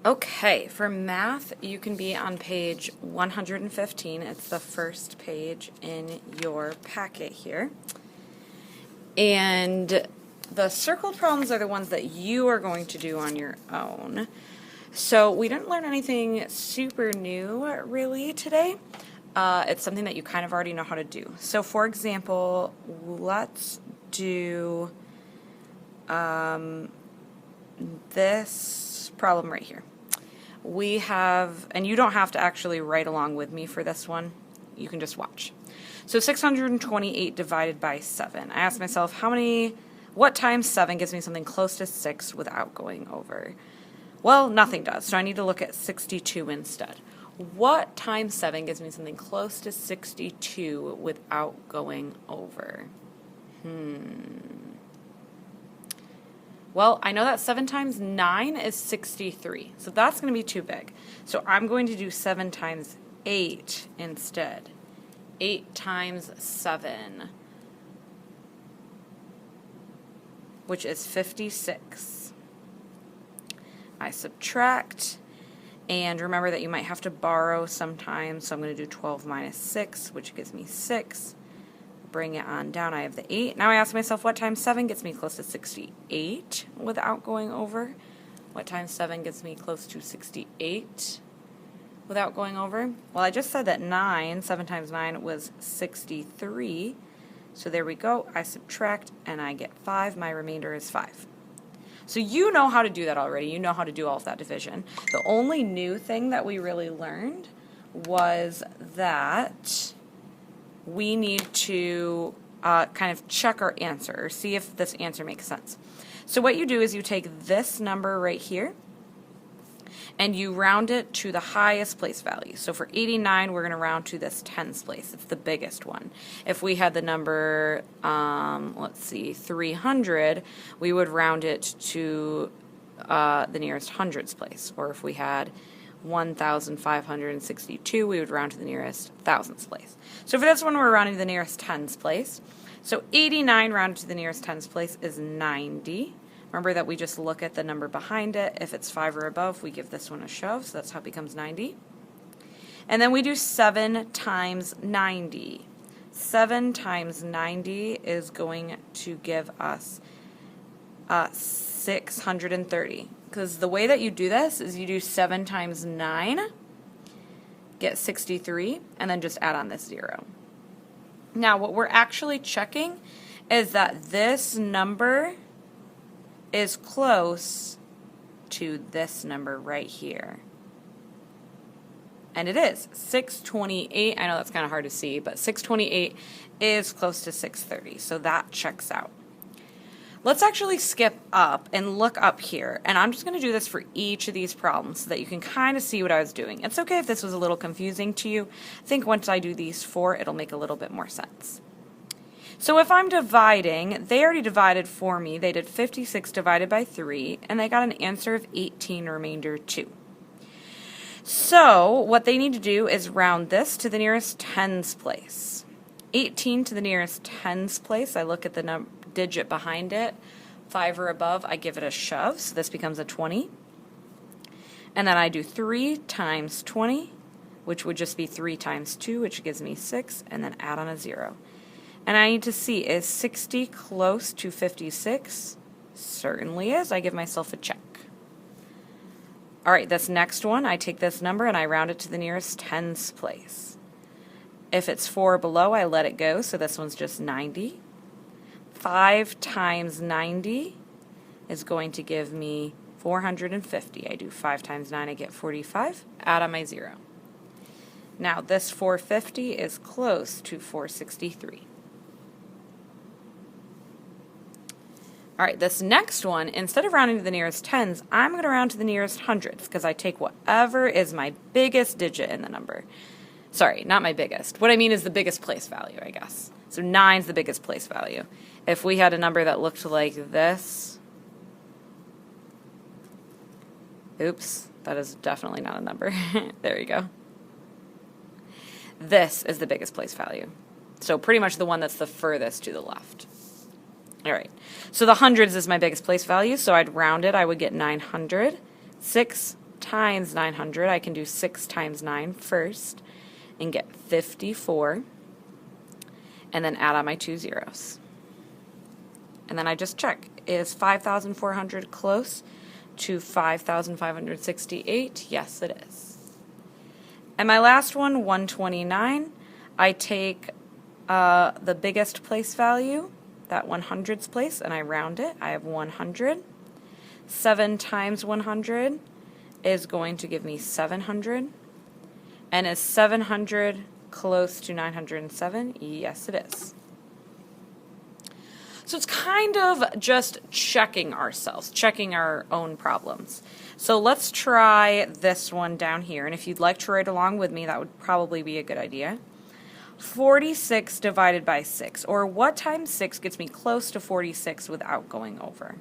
Okay, for math, you can be on page 115. It's the first page in your packet here. And the circled problems are the ones that you are going to do on your own. So we didn't learn anything super new, really, today. It's something that you kind of already know how to do. So, for example, let's do this problem right here. We have, and you don't have to actually write along with me for this one. You can just watch. So 628 divided by 7. I asked myself, what times 7 gives me something close to 6 without going over? Well, nothing does, so I need to look at 62 instead. What times 7 gives me something close to 62 without going over? Well, I know that 7 times 9 is 63, so that's going to be too big. So I'm going to do 7 times 8 instead. 8 times 7, which is 56. I subtract, and remember that you might have to borrow sometimes, so I'm going to do 12 minus 6, which gives me 6. Bring it on down. I have the 8. Now I ask myself, what times 7 gets me close to 68 without going over? What times 7 gets me close to 68 without going over? Well, I just said that 7 times 9 was 63. So there we go. I subtract and I get 5. My remainder is 5. So you know how to do that already. You know how to do all of that division. The only new thing that we really learned was that we need to kind of check our answer or see if this answer makes sense. So what you do is you take this number right here and you round it to the highest place value. So for 89, we're going to round to this tens place. It's the biggest one. If we had the number, 300, we would round it to the nearest hundreds place. Or if we had 1,562, we would round to the nearest thousands place. So for this one, we're rounding to the nearest tens place. So 89 rounded to the nearest tens place is 90. Remember that we just look at the number behind it. If it's 5 or above, we give this one a shove, so that's how it becomes 90. And then we do 7 times 90. 7 times 90 is going to give us 630. Because the way that you do this is you do 7 times 9, get 63, and then just add on this 0. Now, what we're actually checking is that this number is close to this number right here. And it is. 628, I know that's kind of hard to see, but 628 is close to 630, so that checks out. Let's actually skip up and look up here, and I'm just going to do this for each of these problems so that you can kind of see what I was doing. It's okay if this was a little confusing to you. I think once I do these 4, it'll make a little bit more sense. So if I'm dividing, they already divided for me. They did 56 divided by 3, and they got an answer of 18, remainder 2. So what they need to do is round this to the nearest tens place. 18 to the nearest tens place, I look at the digit behind it, 5 or above, I give it a shove, so this becomes a 20. And then I do 3 times 20, which would just be 3 times 2, which gives me 6, and then add on a 0. And I need to see, is 60 close to 56? Certainly is. I give myself a check. All right, this next one, I take this number and I round it to the nearest tens place. If it's 4 below, I let it go, so this one's just 90. 5 times 90 is going to give me 450. I do 5 times 9, I get 45. Add on my 0. Now this 450 is close to 463. All right, this next one, instead of rounding to the nearest tens, I'm going to round to the nearest hundreds because I take whatever is my biggest digit in the number. Sorry, not my biggest. What I mean is the biggest place value, I guess. So 9's the biggest place value. If we had a number that looked like this, oops, that is definitely not a number. There you go. This is the biggest place value. So pretty much the one that's the furthest to the left. All right, so the hundreds is my biggest place value, so I'd round it. I would get 900. 6 times 900. I can do 6 times 9 first and get 54, and then add on my 2 zeros. And then I just check, is 5,400 close to 5,568? Yes, it is. And my last one, 129, I take the biggest place value, that 100's place, and I round it. I have 100. 7 times 100 is going to give me 700. And is 700 close to 907? Yes, it is. So it's kind of just checking ourselves, checking our own problems. So let's try this one down here. And if you'd like to write along with me, that would probably be a good idea. 46 divided by 6, or what times 6 gets me close to 46 without going over?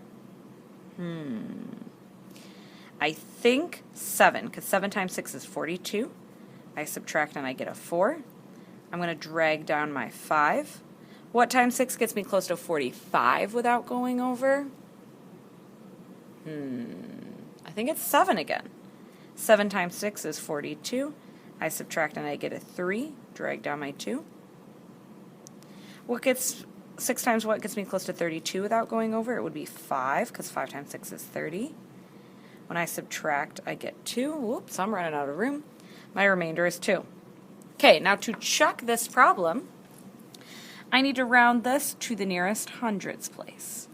I think 7, because 7 times 6 is 42. I subtract and I get a 4. I'm going to drag down my 5. What times 6 gets me close to 45 without going over? I think it's 7 again. 7 times 6 is 42. I subtract and I get a 3. Drag down my 2. 6 times what gets me close to 32 without going over? It would be 5, because 5 times 6 is 30. When I subtract, I get 2. Whoops, I'm running out of room. My remainder is 2. Okay, now to check this problem, I need to round this to the nearest hundreds place,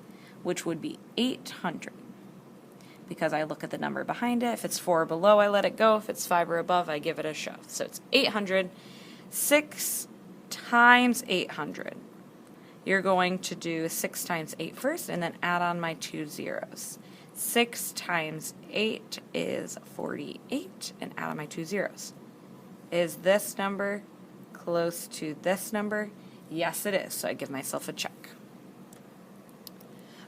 which would be 800. Because I look at the number behind it. If it's 4 or below, I let it go. If it's 5 or above, I give it a shove. So it's 800. 6 times 800. You're going to do 6 times 8 first and then add on my 2 zeros. 6 times 8 is 48 and add on my 2 zeros. Is this number close to this number? Yes, it is. So I give myself a check.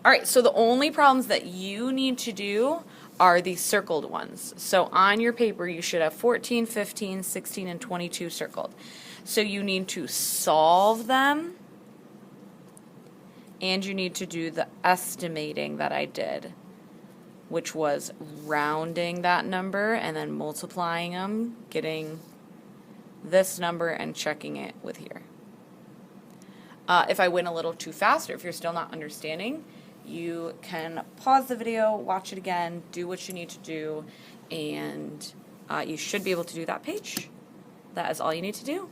All right, so the only problems that you need to do are the circled ones. So on your paper, you should have 14, 15, 16, and 22 circled. So you need to solve them, and you need to do the estimating that I did, which was rounding that number and then multiplying them, getting this number and checking it with here. If I went a little too fast, or if you're still not understanding, you can pause the video, watch it again, do what you need to do, and you should be able to do that page. That is all you need to do.